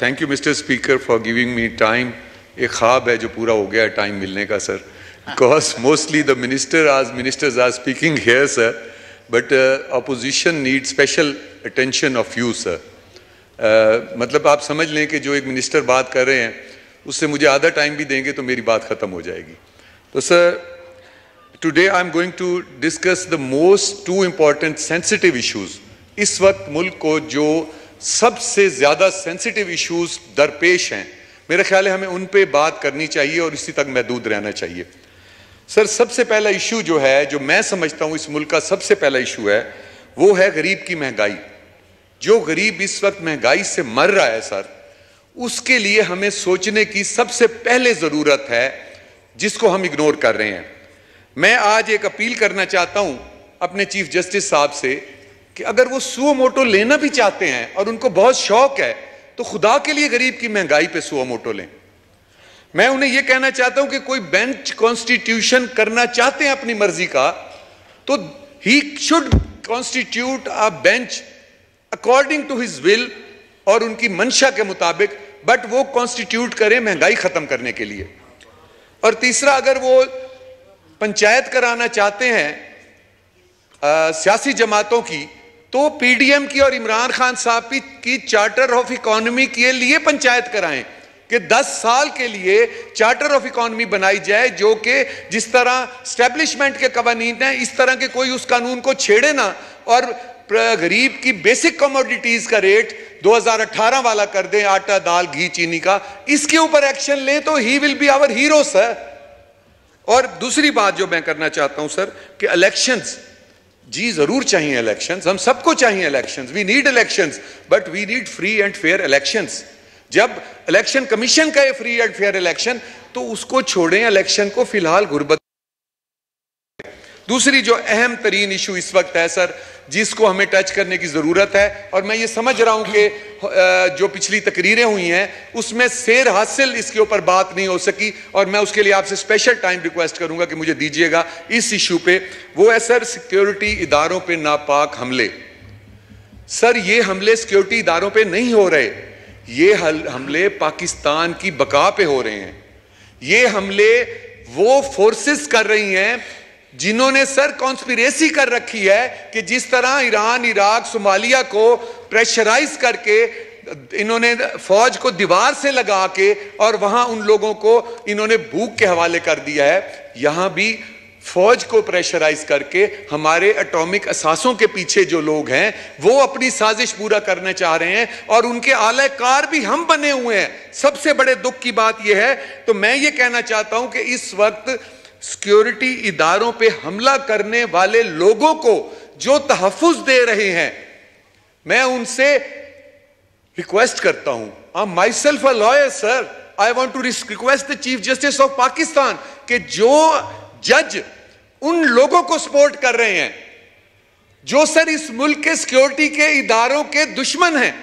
Thank you mister speaker for giving me time. एक ख्वाब है जो पूरा हो गया टाइम मिलने का sir, because mostly the ministers are speaking here sir, but opposition need special attention of you sir. मतलब आप समझ लें कि जो एक मिनिस्टर बात कर रहे हैं उससे मुझे आधा टाइम भी देंगे तो मेरी बात ख़त्म हो जाएगी। तो sir today I am going to discuss the most two important sensitive issues. इस वक्त मुल्क को जो सबसे ज़्यादा सेंसिटिव इश्यूज दरपेश हैं, मेरा ख्याल है हमें उन पे बात करनी चाहिए और इसी तक महदूद रहना चाहिए। सर सबसे पहला इशू जो है, जो मैं समझता हूँ इस मुल्क का सबसे पहला इशू है, वो है गरीब की महंगाई। जो गरीब इस वक्त महंगाई से मर रहा है सर, उसके लिए हमें सोचने की सबसे पहले ज़रूरत है, जिसको हम इग्नोर कर रहे हैं। मैं आज एक अपील करना चाहता हूँ अपने चीफ जस्टिस साहब से कि अगर वो सुओ मोटो लेना भी चाहते हैं और उनको बहुत शौक है तो खुदा के लिए गरीब की महंगाई पे सुओ मोटो लें। मैं उन्हें यह कहना चाहता हूं कि कोई बेंच कॉन्स्टिट्यूशन करना चाहते हैं अपनी मर्जी का, तो he should constitute a bench according to his will और उनकी मंशा के मुताबिक, बट वो कॉन्स्टिट्यूट करें महंगाई खत्म करने के लिए। और तीसरा, अगर वो पंचायत कराना चाहते हैं सियासी जमातों की, तो पीडीएम की और इमरान खान साहब की चार्टर ऑफ इकोनॉमी के लिए पंचायत कराएं कि 10 साल के लिए चार्टर ऑफ इकोनॉमी बनाई जाए, जो कि जिस तरह स्टैब्लिशमेंट के कवानीन हैं इस तरह के कोई उस कानून को छेड़े ना, और गरीब की बेसिक कमोडिटीज का रेट 2018 वाला कर दें, आटा दाल घी चीनी का। इसके ऊपर एक्शन लें तो he will be our hero sir. और दूसरी बात जो मैं करना चाहता हूं सर कि इलेक्शंस, जी जरूर चाहिए इलेक्शंस, हम सबको चाहिए elections, we need elections, but we need free and fair elections. जब इलेक्शन कमीशन का है फ्री एंड फेयर इलेक्शन, तो उसको छोड़ें, इलेक्शन को फिलहाल गुर्बत। दूसरी जो अहम तरीन इशू इस वक्त है सर, जिसको हमें टच करने की जरूरत है, और मैं ये समझ रहा हूं कि जो पिछली तकरीरें हुई हैं उसमें सेर हासिल इसके ऊपर बात नहीं हो सकी, और मैं उसके लिए आपसे स्पेशल टाइम रिक्वेस्ट करूंगा कि मुझे दीजिएगा इस इशू पे। वो है सर सिक्योरिटी इदारों पे नापाक हमले। सर ये हमले सिक्योरिटी इदारों पे नहीं हो रहे, ये हमले पाकिस्तान की बका पे हो रहे हैं। ये हमले वो फोर्सेस कर रही हैं जिन्होंने सर कॉन्स्पिरेसी कर रखी है कि जिस तरह ईरान, इराक, सोमालिया को प्रेशराइज करके इन्होंने फौज को दीवार से लगा के और वहां उन लोगों को इन्होंने भूख के हवाले कर दिया है, यहां भी फौज को प्रेशराइज करके हमारे एटॉमिक असासों के पीछे जो लोग हैं वो अपनी साजिश पूरा करना चाह रहे हैं, और उनके आलाकार भी हम बने हुए हैं। सबसे बड़े दुख की बात यह है। तो मैं ये कहना चाहता हूं कि इस वक्त सिक्योरिटी इदारों पे हमला करने वाले लोगों को जो तहफ्फुज दे रहे हैं, मैं उनसे रिक्वेस्ट करता हूं, I am myself a lawyer sir, I want to request the chief justice of Pakistan कि जो जज उन लोगों को सपोर्ट कर रहे हैं जो सर इस मुल्क के सिक्योरिटी के इदारों के दुश्मन हैं,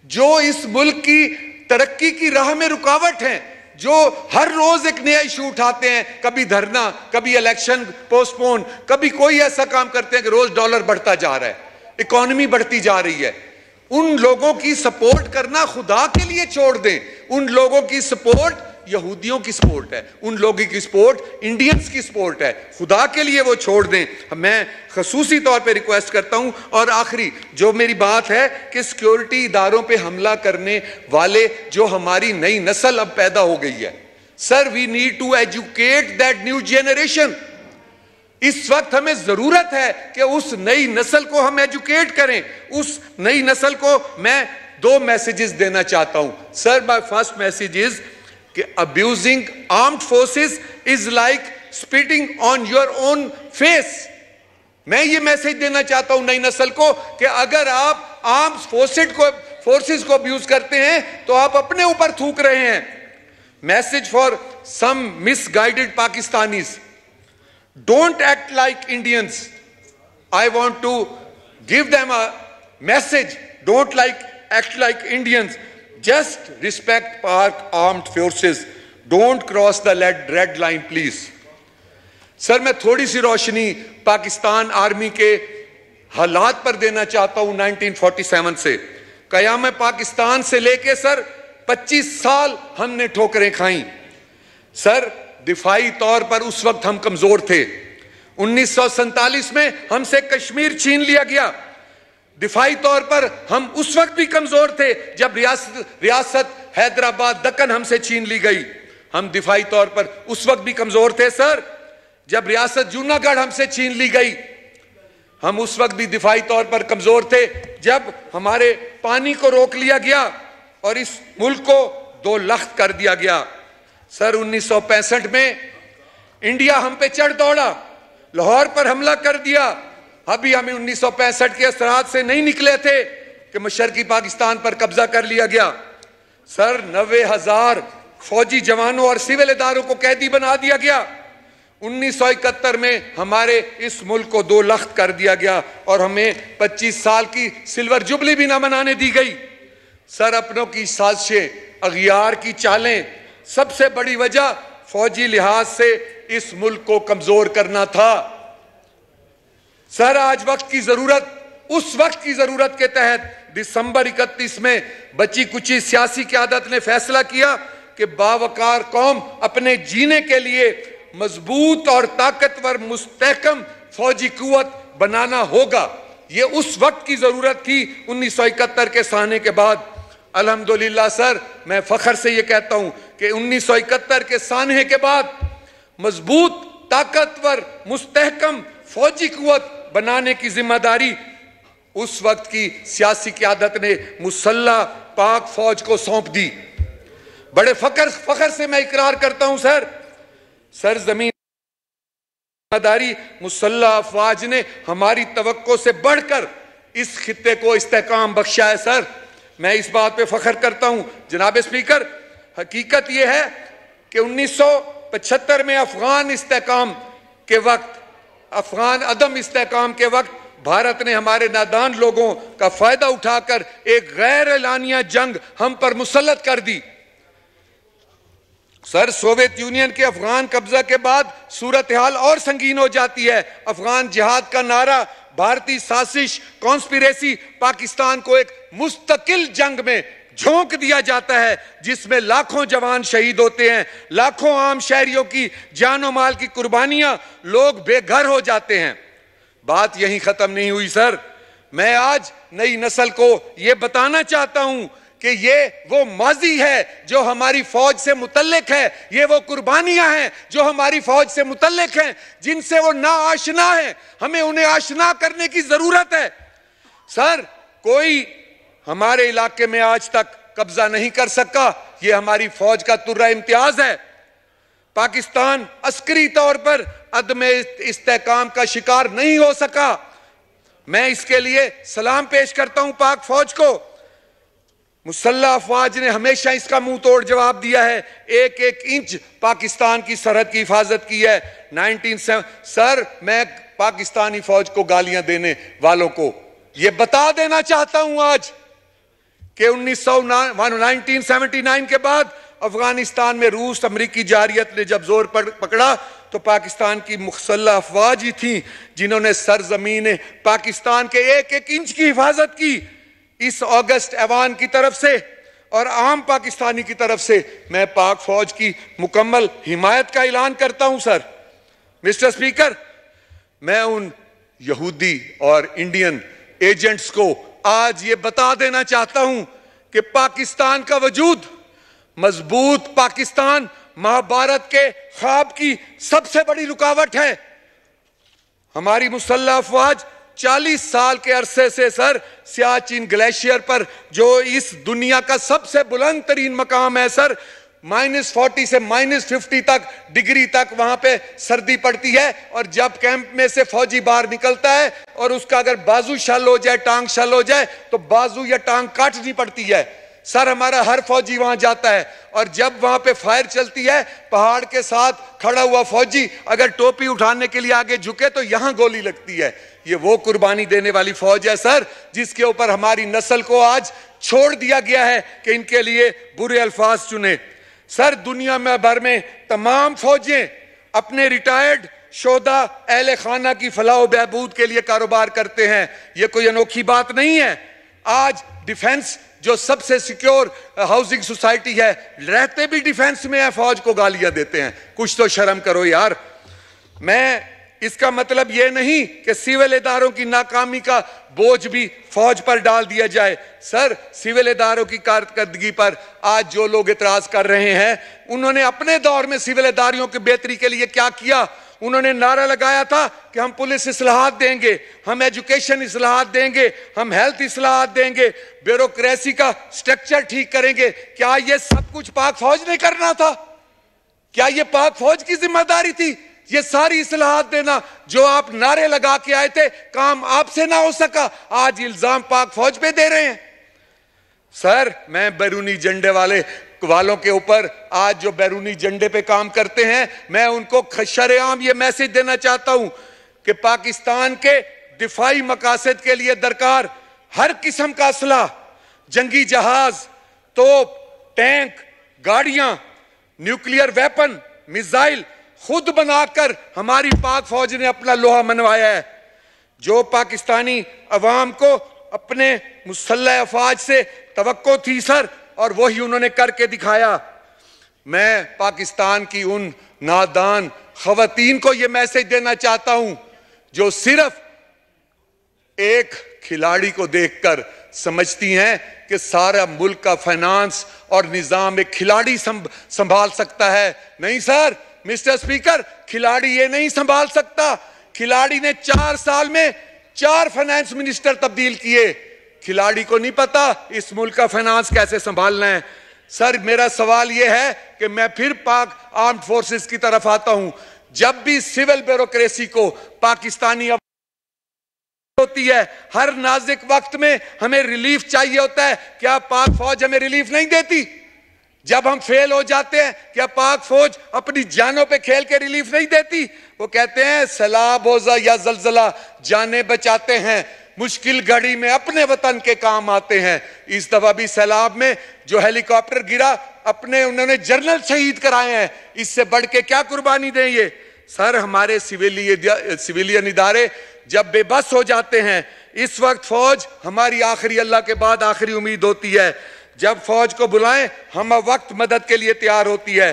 जो इस मुल्क की तरक्की की राह में रुकावट हैं, जो हर रोज एक नया इशू उठाते हैं, कभी धरना, कभी इलेक्शन पोस्टपोन, कभी कोई ऐसा काम करते हैं कि रोज डॉलर बढ़ता जा रहा है, इकोनॉमी बढ़ती जा रही है। उन लोगों की सपोर्ट करना खुदा के लिए छोड़ दें। उन लोगों की सपोर्ट यहूदियों की सपोर्ट है, उन लोगों की सपोर्ट इंडियंस की सपोर्ट है, खुदा के लिए वो छोड़ दें। मैं खसूसी तौर पे रिक्वेस्ट करता हूं। और आखिरी जो मेरी बात है कि सिक्योरिटी इदारों पे हमला करने वाले जो हमारी नई नस्ल अब पैदा हो गई है sir, we need to educate that new generation. इस वक्त हमें जरूरत है कि उस नई नस्ल को हम एजुकेट करें। उस नई नस्ल को मैं 2 मैसेजेस देना चाहता हूं sir. My first message is कि abusing armed forces is like spitting on your own face। मैं ये मैसेज देना चाहता हूं नई नस्ल को कि अगर आप आर्म्ड फोर्सेस को अब्यूज करते हैं तो आप अपने ऊपर थूक रहे हैं। Message for some misguided Pakistanis, don't act like Indians. I want to give them a message, don't act like Indians, just respect Pak armed forces, don't cross the red line please। Sir मैं थोड़ी सी रोशनी Pakistan army के हालात पर देना चाहता हूं। 1947 से कयाम पाकिस्तान से लेके सर 25 साल हमने ठोकरें खाई। सर, दिफाई तौर पर उस वक्त हम कमजोर थे। 1947 में हमसे कश्मीर छीन लिया गया। दिफाई तौर पर हम उस वक्त भी कमजोर थे जब रियासत हैदराबाद दक्कन हमसे छीन ली गई। हम दिफाई तौर पर उस वक्त भी कमजोर थे सर जब रियासत जूनागढ़ हमसे छीन ली गई। हम उस वक्त भी दिफाई तौर पर कमजोर थे जब हमारे पानी को रोक लिया गया और इस मुल्क को दो लख्त कर दिया गया। सर, 1965 में इंडिया हम पे चढ़ दौड़ा, लाहौर पर हमला कर दिया। अभी हमें 1965 के असरात से नहीं निकले थे कि मशरकी पाकिस्तान पर कब्जा कर लिया गया। सर, 90,000 फौजी जवानों और सिविल इदारों को कैदी बना दिया गया। 1971 में हमारे इस मुल्क को दो लख्त कर दिया गया और हमें 25 साल की सिल्वर जुबली भी ना मनाने दी गई। सर, अपनों की साजिशें, अगियार की चालें, सबसे बड़ी वजह फौजी लिहाज से इस मुल्क को कमजोर करना था। सर, आज वक्त की जरूरत, उस वक्त की जरूरत के तहत दिसंबर 31 में बची कुची सियासी क़यादत ने फैसला किया कि बावकार कौम अपने जीने के लिए मजबूत और ताकतवर मुस्तहकम फौजी कुव्वत बनाना होगा। ये उस वक्त की जरूरत थी 1971 के साने के बाद। अल्हम्दुलिल्लाह सर, मैं फख्र से ये कहता हूं कि 1971 के साने के बाद मजबूत, ताकतवर, मुस्तहकम फौजी कुव्वत बनाने की जिम्मेदारी उस वक्त की सियासी क़यादत ने मुसल्लह पाक फौज को सौंप दी। बड़े फख्र से मैं इकरार करता हूं सर, सरजमीन जिम्मेदारी मुसल्लह अफवाज ने हमारी तवक्को से बढ़कर इस खित्ते को इस्तेहकाम बख्शा है। सर, मैं इस बात पे फख्र करता हूं। जनाब स्पीकर, हकीकत यह है कि 1975 में अफगान इस्तेहकाम के वक्त, अफगान अदम इस्तेहकाम के वक्त भारत ने हमारे नादान लोगों का फायदा उठाकर एक गैर एलानिया जंग हम पर मुसल्लत कर दी। सर, सोवियत यूनियन के अफगान कब्जा के बाद सूरत हाल और संगीन हो जाती है। अफगान जिहाद का नारा, भारतीय साजिश, कॉन्स्पिरेसी, पाकिस्तान को एक मुस्तकिल जंग में झोंक दिया जाता है जिसमें लाखों जवान शहीद होते हैं, लाखों आम शहरियों की जान और माल की कुर्बानियां, लोग बेघर हो जाते हैं। बात यहीं खत्म नहीं हुई सर। मैं आज नई नस्ल को यह बताना चाहता हूं कि ये वो माजी है जो हमारी फौज से मुतल्लिक है, ये वो कुर्बानियां हैं जो हमारी फौज से मुतल्लिक हैं, जिनसे वो ना आशना है। हमें उन्हें आशना करने की जरूरत है। सर, कोई हमारे इलाके में आज तक कब्जा नहीं कर सका, ये हमारी फौज का तुर्रा इम्तियाज है। पाकिस्तान अस्करी तौर पर अदम इस्तेहकाम का शिकार नहीं हो सका। मैं इसके लिए सलाम पेश करता हूं पाक फौज को। मुसल्लह अफवाज ने हमेशा इसका मुंह तोड़ जवाब दिया है, एक एक इंच पाकिस्तान की सरहद की हिफाजत की है। 1970 सर, मैं पाकिस्तानी फौज को गालियां देने वालों को यह बता देना चाहता हूं आज कि 1979 के बाद अफगानिस्तान में रूस अमरीकी जारियत ने जब जोर पकड़ा तो पाकिस्तान की मुसल्लह अफवाज ही थी जिन्होंने सरजमीन पाकिस्तान के एक एक इंच की हिफाजत की। इस अगस्त ऐवान की तरफ से और आम पाकिस्तानी की तरफ से मैं पाक फौज की मुकम्मल हिमायत का ऐलान करता हूं। सर, मिस्टर स्पीकर, मैं उन यहूदी और इंडियन एजेंट्स को आज ये बता देना चाहता हूं कि पाकिस्तान का वजूद, मजबूत पाकिस्तान महाभारत के ख्वाब की सबसे बड़ी रुकावट है। हमारी मुसल्लह अफवाज 40 साल के अरसे से सर सियाचिन ग्लेशियर पर, जो इस दुनिया का सबसे बुलंद तरीन मकाम है सर, -40 से -50 तक डिग्री तक वहां पे सर्दी पड़ती है। और जब कैंप में से फौजी बाहर निकलता है और उसका अगर बाजू शल हो जाए, टांग शल हो जाए, तो बाजू या टांग काटनी पड़ती है। सर, हमारा हर फौजी वहां जाता है और जब वहां पे फायर चलती है, पहाड़ के साथ खड़ा हुआ फौजी अगर टोपी उठाने के लिए आगे झुके तो यहां गोली लगती है। ये वो कुर्बानी देने वाली फौज है सर, जिसके ऊपर हमारी नस्ल को आज छोड़ दिया गया है कि इनके लिए बुरे अल्फाज चुने। सर, दुनिया में भर में तमाम फौजें अपने रिटायर्ड शोधा अहले खाना की फलाह बहबूद के लिए कारोबार करते हैं। यह कोई अनोखी बात नहीं है। आज डिफेंस जो सबसे सिक्योर हाउसिंग सोसाइटी है, रहते भी डिफेंस में है, फौज को गालियां देते हैं। कुछ तो शर्म करो यार। मैं इसका मतलब यह नहीं कि सिविल इदारों की नाकामी का बोझ भी फौज पर डाल दिया जाए। सर, सिविल इदारों की कारकर्दगी पर आज जो लोग इतराज कर रहे हैं, उन्होंने अपने दौर में सिविल इदारियों की बेहतरी के लिए क्या किया? उन्होंने नारा लगाया था कि हम पुलिस इस्लाहात देंगे, हम एजुकेशन इस्लाहात देंगे, हम हेल्थ इस्लाहात देंगे, ब्यूरोक्रेसी का स्ट्रक्चर ठीक करेंगे। क्या यह सब कुछ पाक फौज ने करना था? क्या यह पाक फौज की जिम्मेदारी थी? ये सारी इस्लाहात देना जो आप नारे लगा के आए थे, काम आपसे ना हो सका, आज इल्जाम पाक फौज पे दे रहे हैं। सर, मैं बैरूनी झंडे वालों के ऊपर, आज जो बैरूनी झंडे पे काम करते हैं, मैं उनको शरेआम ये मैसेज देना चाहता हूं कि पाकिस्तान के दिफाई मकासद के लिए दरकार हर किस्म का असला, जंगी जहाज, तोप, टैंक, गाड़ियां, न्यूक्लियर वेपन, मिसाइल खुद बनाकर हमारी पाक फौज ने अपना लोहा मनवाया है। जो पाकिस्तानी अवाम को अपने मुसल्लह अफवाज से तवक्को थी सर, और वही उन्होंने करके दिखाया। मैं पाकिस्तान की उन नादान खवातीन को यह मैसेज देना चाहता हूं जो सिर्फ एक खिलाड़ी को देखकर समझती हैं कि सारा मुल्क का फाइनेंस और निजाम एक खिलाड़ी संभाल सकता है। नहीं सर, मिस्टर स्पीकर, खिलाड़ी ये नहीं संभाल सकता। खिलाड़ी ने 4 साल में 4 फाइनेंस मिनिस्टर तब्दील किए। खिलाड़ी को नहीं पता इस मुल्क का फाइनेंस कैसे संभालना है। सर, मेरा सवाल यह है कि मैं फिर पाक आर्म्ड फोर्सेस की तरफ आता हूं। जब भी सिविल ब्यूरोक्रेसी को पाकिस्तानी होती है, हर नाजुक वक्त में हमें रिलीफ चाहिए होता है, क्या पाक फौज हमें रिलीफ नहीं देती? जब हम फेल हो जाते हैं, क्या पाक फौज अपनी जानों पे खेल के रिलीफ नहीं देती? वो कहते हैं सैलाब हो या जलजला जाने बचाते हैं, मुश्किल घड़ी में अपने वतन के काम आते हैं। इस दफा भी सैलाब में जो हेलीकॉप्टर गिरा, अपने उन्होंने जनरल शहीद कराए हैं। इससे बढ़ के क्या कुर्बानी दें ये? सर, हमारे सिविलियन इदारे जब बेबस हो जाते हैं, इस वक्त फौज हमारी आखिरी, अल्लाह के बाद आखिरी उम्मीद होती है। जब फौज को बुलाएं, हम वक्त मदद के लिए तैयार होती है।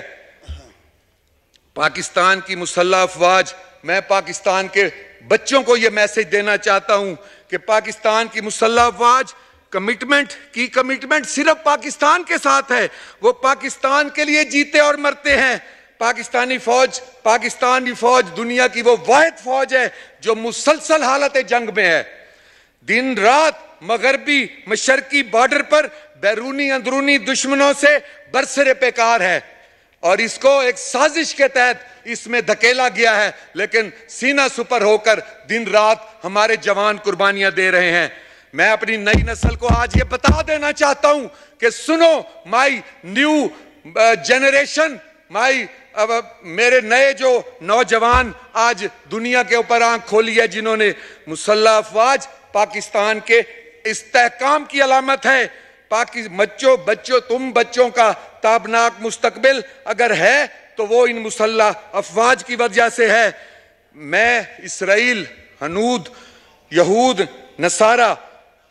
पाकिस्तान की मुसल्लह अफवाज, मैं पाकिस्तान के बच्चों को यह मैसेज देना चाहता हूं कि पाकिस्तान की मुसल्लह अफवाज कमिटमेंट सिर्फ पाकिस्तान के साथ है। वो पाकिस्तान के लिए जीते और मरते हैं। पाकिस्तानी फौज दुनिया की वो वाहिद फौज है जो मुसलसल हालत जंग में है। दिन रात मगरबी मशरकी बॉर्डर पर बैरूनी अंदरूनी दुश्मनों से बरसरे पेकार है, और इसको एक साजिश के तहत इसमें धकेला गया है। लेकिन सीना सुपर होकर दिन रात हमारे जवान कुर्बानियां दे रहे हैं। मैं अपनी नई नस्ल को आज ये बता देना चाहता हूं कि सुनो, माई न्यू जनरेशन, मेरे नए जो नौजवान आज दुनिया के ऊपर आंख खोली है, जिन्होंने मुसल्लह अफवाज पाकिस्तान के इस्तेहकाम की अलामत है। तुम बच्चों का ताबनाक मुस्तकबिल अगर है तो वो इन मुसल्लह अफवाज की वजह से है। मैं इसराइल, हनूद, यहूद, नसारा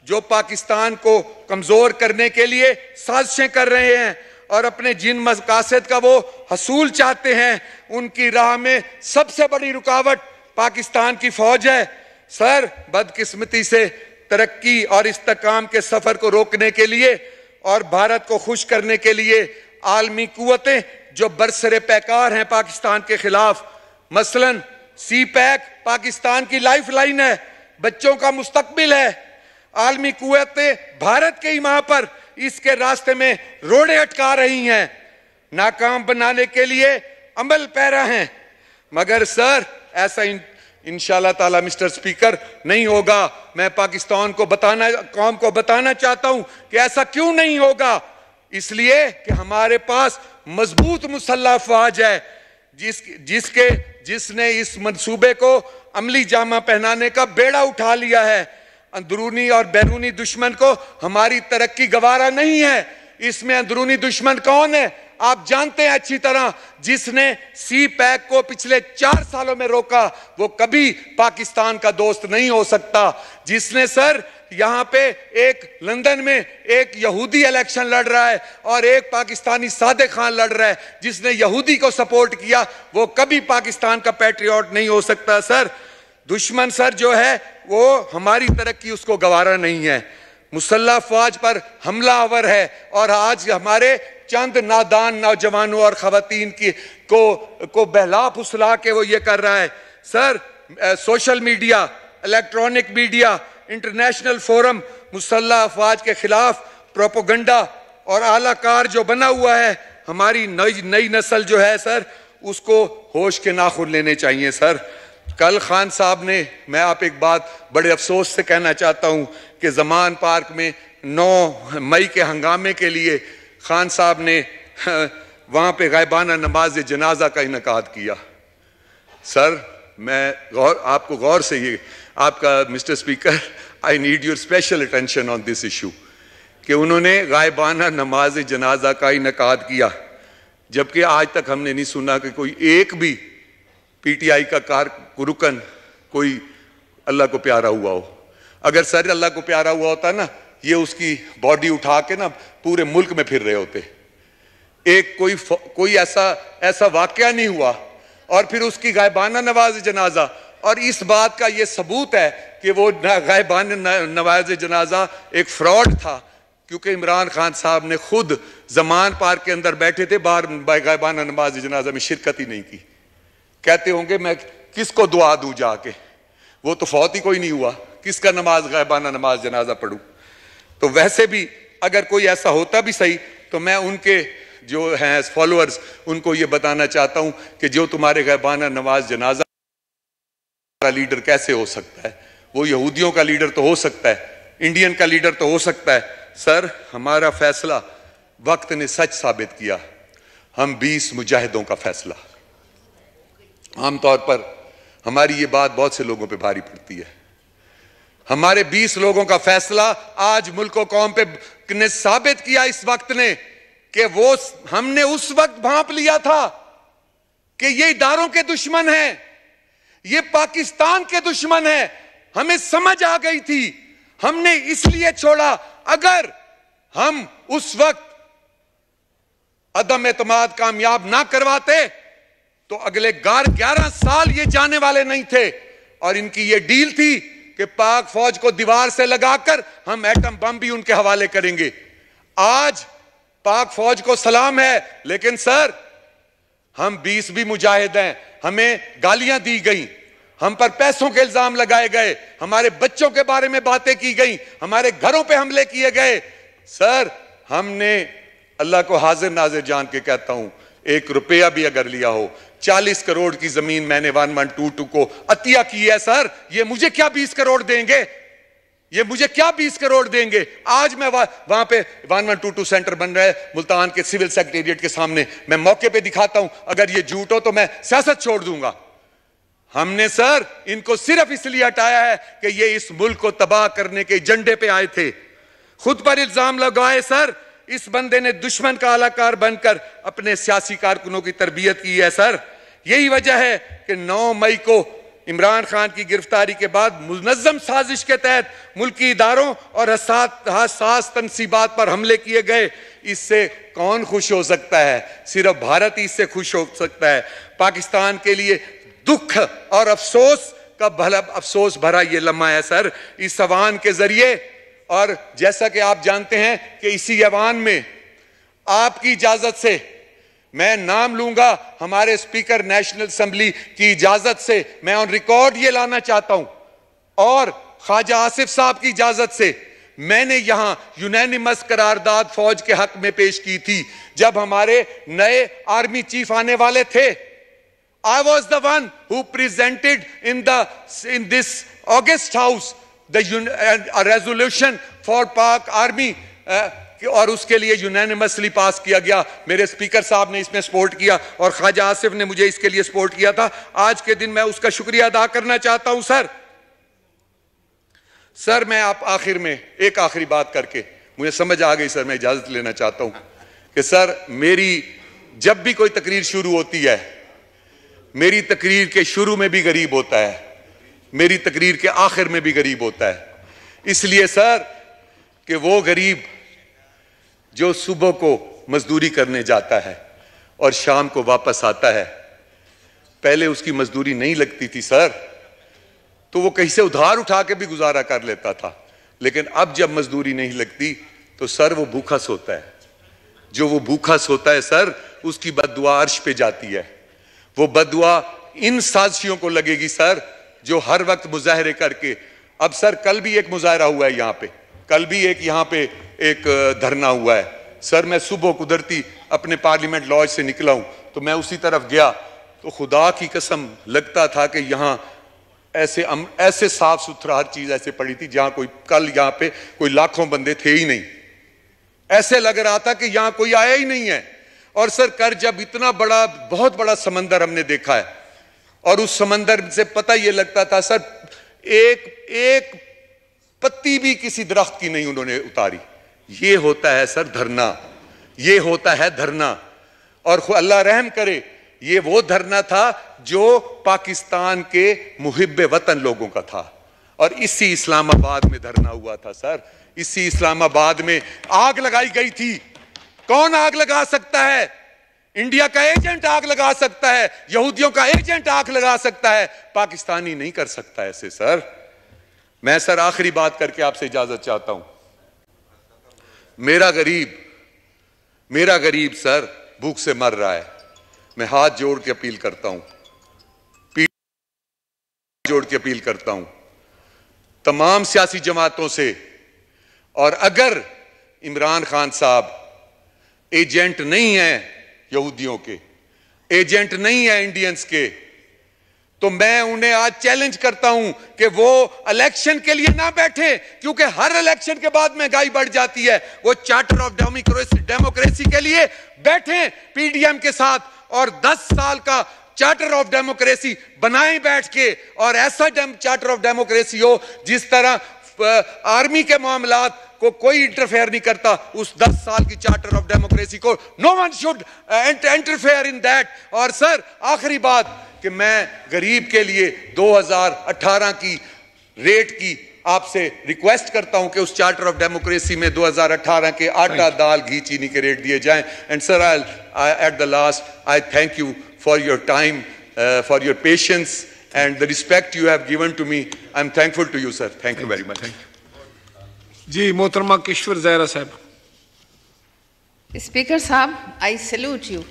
जो पाकिस्तान को कमजोर करने के लिए साजिशें कर रहे हैं और अपने जिन मकासद का वो हसूल चाहते हैं, उनकी राह में सबसे बड़ी रुकावट पाकिस्तान की फौज है। सर, बदकिस्मती से तरक्की और इस्तेहकाम के सफर को रोकने के लिए और भारत को खुश करने के लिए आलमी कुव्वतें जो बरसरे पैकार हैं पाकिस्तान के खिलाफ, मसलन CPEC पाकिस्तान की लाइफलाइन है, बच्चों का मुस्तकबिल है। आलमी कुव्वतें भारत के ईमा पर इसके रास्ते में रोड़े अटका रही हैं, नाकाम बनाने के लिए अमल पैरा हैं। मगर सर, ऐसा इंशाल्लाह ताला मिस्टर स्पीकर नहीं होगा। मैं पाकिस्तान को कौम को बताना चाहता हूं कि ऐसा क्यों नहीं होगा। इसलिए कि हमारे पास मजबूत मुसल्लह अफवाज है जिसने इस मंसूबे को अमली जामा पहनाने का बेड़ा उठा लिया है। अंदरूनी और बैरूनी दुश्मन को हमारी तरक्की गवारा नहीं है। इसमें अंदरूनी दुश्मन कौन है आप जानते हैं अच्छी तरह। जिसने CPEC को पिछले 4 सालों में रोका वो कभी पाकिस्तान का दोस्त नहीं हो सकता। जिसने सर यहां पे एक लंदन में एक यहूदी इलेक्शन लड़ रहा है और एक पाकिस्तानी सादिक खान लड़ रहा है जिसने यहूदी को सपोर्ट किया, वो कभी पाकिस्तान का पैट्रियट नहीं हो सकता सर। दुश्मन सर जो है वो हमारी तरक्की उसको गवारा नहीं है, मुसल्लह फौज पर हमलावर है और आज हमारे चंद नादान नौजवानों और खवातीन की को बहला फुसला के वो ये कर रहा है sir. Social media, electronic media, international forum मुसल्लह अफवाज के खिलाफ प्रोपोगंडा और आलाकार जो बना हुआ है, हमारी नई नस्ल जो है सर उसको होश के नाखून लेने चाहिए सर। कल खान साहब ने, मैं आप एक बात बड़े अफसोस से कहना चाहता हूं कि जमान पार्क में 9 मई के हंगामे के लिए खान साहब ने वहां पे गायबाना नमाज जनाजा का इनकाद किया। सर मैं आपको गौर से ये आपका mister speaker, I need your special attention on this issue कि उन्होंने गायबाना नमाज जनाजा का इनकाद किया, जबकि आज तक हमने नहीं सुना कि कोई एक भी पीटीआई का रुकन कोई अल्लाह को प्यारा हुआ हो। अगर सर अल्लाह को प्यारा हुआ होता ना, ये उसकी बॉडी उठा के ना पूरे मुल्क में फिर रहे होते। एक कोई ऐसा वाकया नहीं हुआ और फिर उसकी गायबाना नवाज जनाजा, और इस बात का ये सबूत है कि वो गायबाना नवाज जनाजा एक फ्रॉड था, क्योंकि इमरान खान साहब ने खुद जमान पार्क के अंदर बैठे थे, बाहर गायबाना नमाज जनाजा में शिरकत ही नहीं की। कहते होंगे मैं किसको दुआ दूं जाके, वो तो फौत ही कोई नहीं हुआ, किसका गायबाना नमाज जनाजा पढ़ूं। तो वैसे भी अगर कोई ऐसा होता भी सही, तो मैं उनके जो हैं फॉलोअर्स उनको ये बताना चाहता हूं कि जो तुम्हारे गायबाना नमाज जनाजा का लीडर कैसे हो सकता है, वो यहूदियों का लीडर तो हो सकता है, इंडियन का लीडर तो हो सकता है। सर हमारा फैसला वक्त ने सच साबित किया, हम 20 मुजाहिदों का फैसला। आमतौर पर हमारी ये बात बहुत से लोगों पे भारी पड़ती है, हमारे 20 लोगों का फैसला आज मुल्क और कौम पे ने साबित किया इस वक्त ने कि वो हमने उस वक्त भांप लिया था कि ये इदारों के दुश्मन हैं, ये पाकिस्तान के दुश्मन हैं। हमें समझ आ गई थी, हमने इसलिए छोड़ा। अगर हम उस वक्त अदम एतमाद कामयाब ना करवाते तो अगले 11 साल ये जाने वाले नहीं थे। और इनकी ये डील थी कि पाक फौज को दीवार से लगाकर हम एटम बम भी उनके हवाले करेंगे। आज पाक फौज को सलाम है, लेकिन सर हम 20 भी मुजाहिद हैं, हमें गालियां दी गई, हम पर पैसों के इल्जाम लगाए गए, हमारे बच्चों के बारे में बातें की गई, हमारे घरों पे हमले किए गए। सर हमने, अल्लाह को हाजिर नाजिर जान के कहता हूं, 1 रुपया भी अगर लिया हो, 40 करोड़ की जमीन मैंने 1122 को अतिया की है सर, ये मुझे क्या 20 करोड़ देंगे, ये मुझे क्या 20 करोड़ देंगे। आज मैं वहां पे 1122 सेंटर बन रहा है मुल्तान के सिविल सेक्रेटेरिएट के सामने, मैं मौके पे दिखाता हूं, अगर ये झूठ हो तो मैं सियासत छोड़ दूंगा। हमने सर इनको सिर्फ इसलिए हटाया है कि ये इस मुल्क को तबाह करने के एजेंडे पे आए थे। खुद पर इल्जाम लगाए सर, इस बंदे ने दुश्मन का आलाकार बनकर अपने सियासी कारकुनों की तरबियत की है सर। यही वजह है कि 9 मई को इमरान खान की गिरफ्तारी के बाद मुनज़्ज़म साजिश के तहत मुल्की इदारों और हसास तनसीबात पर हमले किए गए। इससे कौन खुश हो सकता है? सिर्फ भारत ही इससे खुश हो सकता है। पाकिस्तान के लिए दुख और अफसोस का अफसोस भरा ये लम्हा है सर इस अवान के जरिए। और जैसा कि आप जानते हैं कि इसी अवान में आपकी इजाजत से, मैं नाम लूंगा, हमारे स्पीकर नेशनल असेंबली की इजाजत से मैं ऑन रिकॉर्ड ये लाना चाहता हूं, और ख्वाजा आसिफ साहब की इजाजत से मैंने यहां यूनैनिमस करारदाद फौज के हक में पेश की थी जब हमारे नए आर्मी चीफ आने वाले थे। I was the one who presented in this August House a resolution for Pak Army, और उसके लिए यूनैनिमसली पास किया गया। मेरे स्पीकर साहब ने इसमें सपोर्ट किया और ख्वाजा आसिफ ने मुझे इसके लिए सपोर्ट किया था। आज के दिन मैं उसका शुक्रिया अदा करना चाहता हूं सर। सर मैं आप आखिर में एक आखिरी बात करके, मुझे समझ आ गई सर, मैं इजाजत लेना चाहता हूं कि सर मेरी जब भी कोई तकरीर शुरू होती है, मेरी तकरीर के शुरू में भी गरीब होता है, मेरी तकरीर के आखिर में भी गरीब होता है। इसलिए सर कि वो गरीब जो सुबह को मजदूरी करने जाता है और शाम को वापस आता है, पहले उसकी मजदूरी नहीं लगती थी सर, तो वो कहीं से उधार उठा के भी गुजारा कर लेता था, लेकिन अब जब मजदूरी नहीं लगती तो सर वो भूखा सोता है। जो वो भूखा सोता है सर, उसकी बद्दुआ अर्श पे जाती है। वो बद्दुआ इन साजिशों को लगेगी सर जो हर वक्त मुजाहरे करके, अब सर कल भी एक मुजाहरा हुआ है यहाँ पे, कल भी एक यहाँ पे एक धरना हुआ है सर। मैं सुबह कुदरती अपने पार्लियामेंट लॉज से निकला हूं तो मैं उसी तरफ गया तो खुदा की कसम लगता था कि यहाँ ऐसे साफ सुथरा हर चीज ऐसे पड़ी थी जहां कोई कल यहाँ पे कोई लाखों बंदे थे ही नहीं। ऐसे लग रहा था कि यहां कोई आया ही नहीं है। और सर कर जब इतना बड़ा बहुत बड़ा समंदर हमने देखा है और उस समंदर से पता ये लगता था सर एक पत्ती भी किसी दरख्त की नहीं उन्होंने उतारी। ये होता है सर धरना, ये होता है धरना। और अल्लाह रहम करे ये वो धरना था जो पाकिस्तान के मुहिब्बे वतन लोगों का था। और इसी इस्लामाबाद में धरना हुआ था सर, इसी इस्लामाबाद में आग लगाई गई थी। कौन आग लगा सकता है? इंडिया का एजेंट आग लगा सकता है, यहूदियों का एजेंट आग लगा सकता है, पाकिस्तानी नहीं कर सकता ऐसे सर। मैं सर आखिरी बात करके आपसे इजाजत चाहता हूं। मेरा गरीब सर भूख से मर रहा है। मैं हाथ जोड़ के अपील करता हूं, जोड़ के अपील करता हूं तमाम सियासी जमातों से, और अगर इमरान खान साहब एजेंट नहीं है यहूदियों के, एजेंट नहीं है इंडियंस के, तो मैं उन्हें आज चैलेंज करता हूं कि वो इलेक्शन के लिए ना बैठे, क्योंकि हर इलेक्शन के बाद महंगाई बढ़ जाती है। वो चार्टर ऑफ डेमोक्रेसी के लिए बैठे पीडीएम के साथ और 10 साल का चार्टर ऑफ डेमोक्रेसी बनाएं बैठ के, और ऐसा चार्टर ऑफ डेमोक्रेसी हो जिस तरह आर्मी के मामलात को कोई इंटरफेयर नहीं करता, उस 10 साल की चार्टर ऑफ डेमोक्रेसी को no one should interfere in that. और सर आखिरी बात कि मैं गरीब के लिए 2018 की रेट की आपसे रिक्वेस्ट करता हूं कि उस चार्टर ऑफ डेमोक्रेसी में 2018 के आटा दाल घी चीनी के रेट दिए जाएं। And sir at the last I thank you for your time, for your patience and the respect you have given to me. I am thankful to you sir, thank you very much. जी मोहतरमा किश्वर ज़हरा साहब। Speaker साहब, आई salute you.